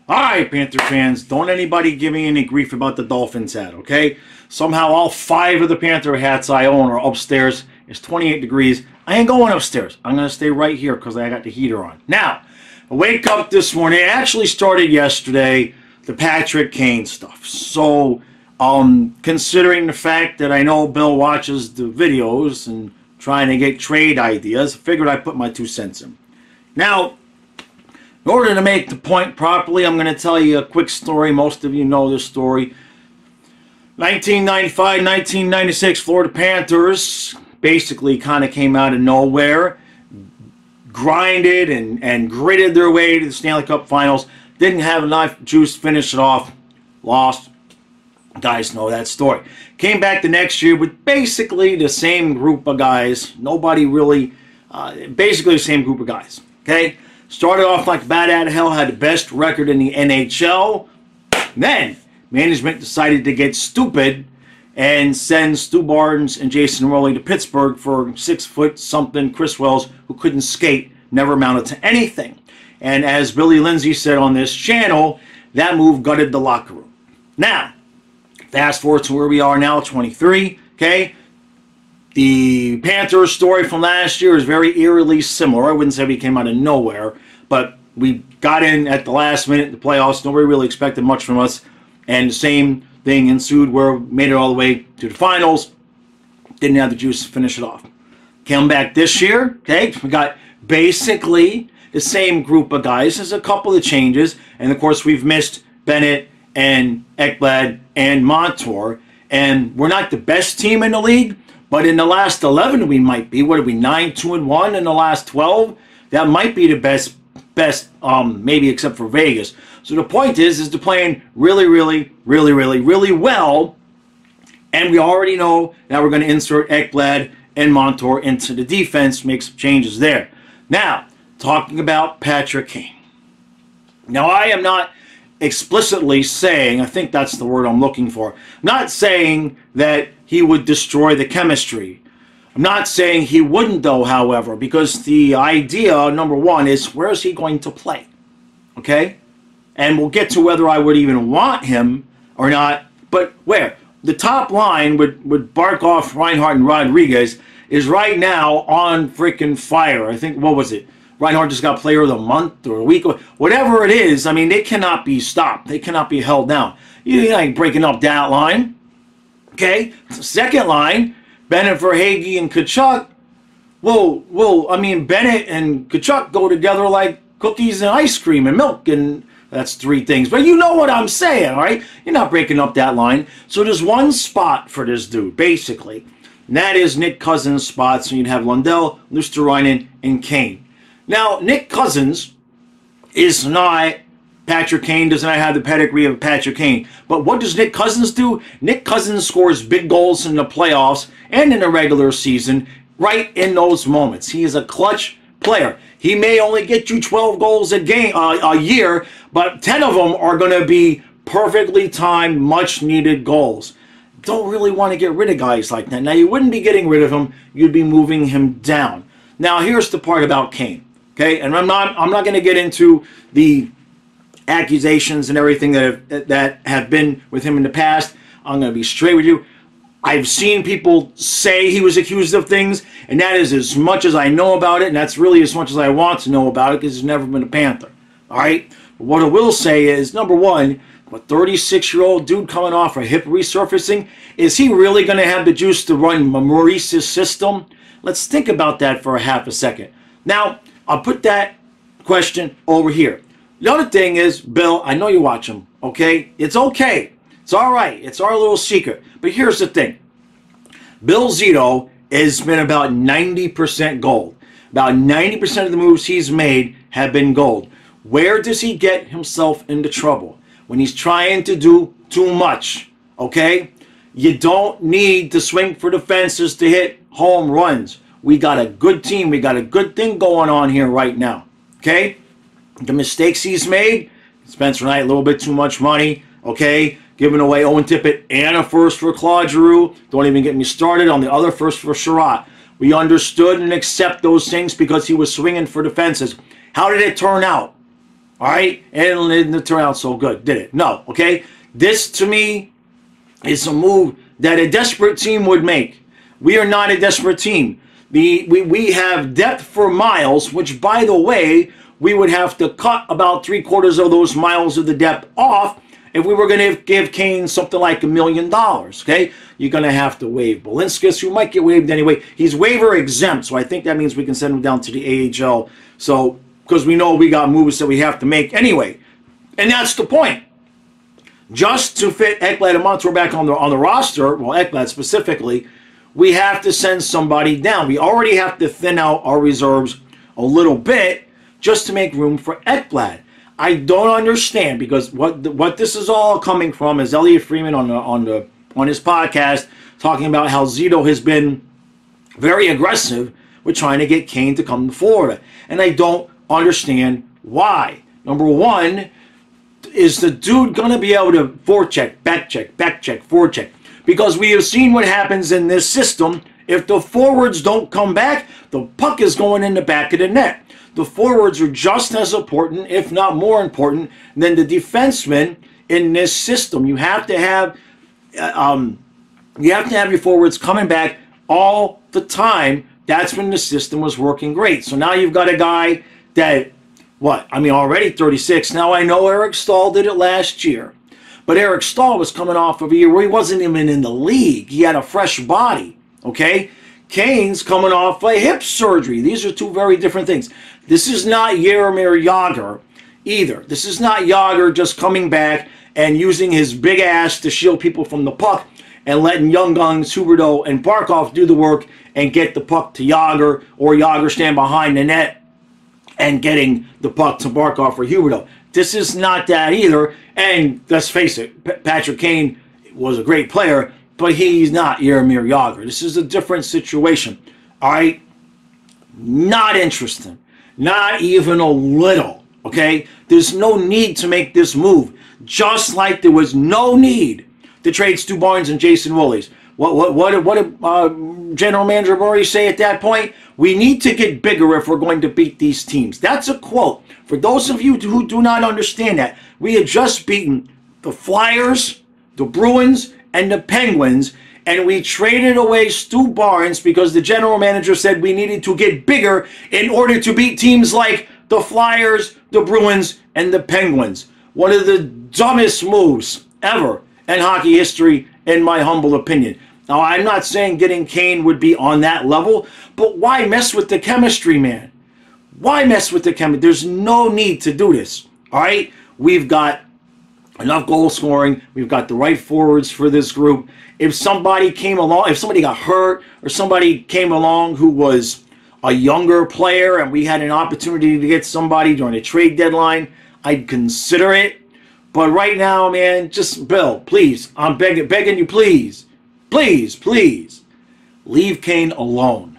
All right, Panther fans, don't anybody give me any grief about the Dolphins hat, okay? Somehow all 5 of the Panther hats I own are upstairs. It's 28 degrees. I ain't going upstairs. I'm going to stay right here because I got the heater on. Now, I wake up this morning. It actually started yesterday, the Patrick Kane stuff. So, considering the fact that I know Bill watches the videos and trying to get trade ideas, I figured I'd put my 2 cents in. Now, in order to make the point properly, I'm going to tell you a quick story. Most of you know this story. 1995, 1996, Florida Panthers basically kind of came out of nowhere, grinded and gritted their way to the Stanley Cup Finals. Didn't have enough juice to finish it off. Lost. You guys know that story. Came back the next year with basically the same group of guys. Nobody really, basically the same group of guys. Okay? Started off like bat out of hell, had the best record in the NHL. Then, management decided to get stupid and send Stu Barnes and Jason Rowley to Pittsburgh for 6-foot-something Chris Wells, who couldn't skate, never amounted to anything. And as Billy Lindsay said on this channel, that move gutted the locker room. Now, fast forward to where we are now, 23, okay? The Panthers story from last year is very eerily similar. I wouldn't say we came out of nowhere, but we got in at the last minute in the playoffs. Nobody really expected much from us. And the same thing ensued where we made it all the way to the finals. Didn't have the juice to finish it off. Came back this year, okay? We got basically the same group of guys. There's a couple of changes. And, of course, we've missed Bennett and Ekblad and Montour. And we're not the best team in the league. But in the last 11, we might be. What are we, 9-2-1 in the last 12? That might be the best, maybe except for Vegas. So the point is they're playing really, really, really, really, really well. And we already know that we're going to insert Ekblad and Montour into the defense, make some changes there. Now, talking about Patrick Kane. Now, I am not explicitly saying, I think that's the word I'm looking for, I'm not saying that he would destroy the chemistry. I'm not saying he wouldn't, though, however, because the idea, number one, is where is he going to play? Okay? And we'll get to whether I would even want him or not, but where? The top line with Barkov, Reinhart, and Rodriguez is right now on freaking fire. I think, what was it? Reinhart just got Player of the Month or a week, whatever it is. I mean, they cannot be stopped. They cannot be held down. You ain't breaking up that line. Okay? Second line, Bennett, Verhaeghe, and Tkachuk. Well, I mean, Bennett and Tkachuk go together like cookies and ice cream and milk, and that's 3 things. But you know what I'm saying, all right? You're not breaking up that line. So there's one spot for this dude, basically. And that is Nick Cousins' spot. So you'd have Lundell, Luostarinen, and Kane. Now, Nick Cousins is not Patrick Kane, does not have the pedigree of Patrick Kane. But what does Nick Cousins do? Nick Cousins scores big goals in the playoffs and in the regular season right in those moments. He is a clutch player. He may only get you 12 goals a year, but 10 of them are going to be perfectly timed, much-needed goals. Don't really want to get rid of guys like that. Now, you wouldn't be getting rid of him. You'd be moving him down. Now, here's the part about Kane. Okay, and I'm not going to get into the accusations and everything that have been with him in the past. I'm going to be straight with you. I've seen people say he was accused of things, and that is as much as I know about it, and that's really as much as I want to know about it because he's never been a Panther. All right? But what I will say is, number one, a 36-year-old dude coming off a hip resurfacing, is he really going to have the juice to run Maurice's system? Let's think about that for a half a second. Now, I'll put that question over here. The other thing is, Bill, I know you watch him, okay? It's okay. It's all right. It's our little secret. But here's the thing. Bill Zito has been about 90% gold. About 90% of the moves he's made have been gold. Where does he get himself into trouble? When he's trying to do too much, okay? You don't need to swing for the fences to hit home runs. We got a good team. We got a good thing going on here right now. Okay? The mistakes he's made, Spencer Knight, a little bit too much money. Okay? Giving away Owen Tippett and a first for Claude Giroux. Don't even get me started on the other first for Sherratt. We understood and accept those things because he was swinging for the fences. How did it turn out? All right? And it didn't turn out so good, did it? No, okay? This, to me, is a move that a desperate team would make. We are not a desperate team. We have depth for miles, which, by the way, we would have to cut about 3/4 of those miles of the depth off if we were going to give Kane something like $1 million, okay? You're going to have to waive Balinskis, who might get waived anyway. He's waiver exempt, so I think that means we can send him down to the AHL. So, because we know we got moves that we have to make anyway. And that's the point. Just to fit Ekblad and Montour back on the roster, well, Ekblad specifically, we have to send somebody down. We already have to thin out our reserves a little bit just to make room for Ekblad. I don't understand, because what this is all coming from is Elliot Freeman on his podcast talking about how Zito has been very aggressive with trying to get Kane to come to Florida, and I don't understand why. Number one, is the dude gonna be able to forecheck, back check, forecheck? Because we have seen what happens in this system. If the forwards don't come back, the puck is going in the back of the net. The forwards are just as important, if not more important, than the defensemen in this system. You have to have your forwards coming back all the time. That's when the system was working great. So now you've got a guy that, already 36. Now I know Eric Stahl did it last year. But Eric Stahl was coming off of a year where he wasn't even in the league. He had a fresh body, okay? Kane's coming off a hip surgery. These are two very different things. This is not Jaromir Jagr either. This is not Jagr just coming back and using his big ass to shield people from the puck and letting young guns, Huberdeau and Barkov do the work and get the puck to Jagr, or Jagr stand behind the net and getting the puck to Barkov or Huberdeau. This is not that either. And let's face it, Patrick Kane was a great player, but he's not Jaromir Jagr. This is a different situation. All right? Not interesting. Not even a little. Okay? There's no need to make this move. Just like there was no need to trade Stu Barnes and Jason Willies. What did General Manager Murray say at that point? We need to get bigger if we're going to beat these teams. That's a quote. For those of you who do not understand that, we had just beaten the Flyers, the Bruins, and the Penguins, and we traded away Stu Barnes because the general manager said we needed to get bigger in order to beat teams like the Flyers, the Bruins, and the Penguins. One of the dumbest moves ever in hockey history, in my humble opinion. Now, I'm not saying getting Kane would be on that level, but why mess with the chemistry, man? Why mess with the chemistry? There's no need to do this, all right? We've got enough goal scoring. We've got the right forwards for this group. If somebody came along, if somebody got hurt or somebody came along who was a younger player and we had an opportunity to get somebody during a trade deadline, I'd consider it. But right now, man, just, Bill, please, I'm begging you, please, please, please, leave Kane alone.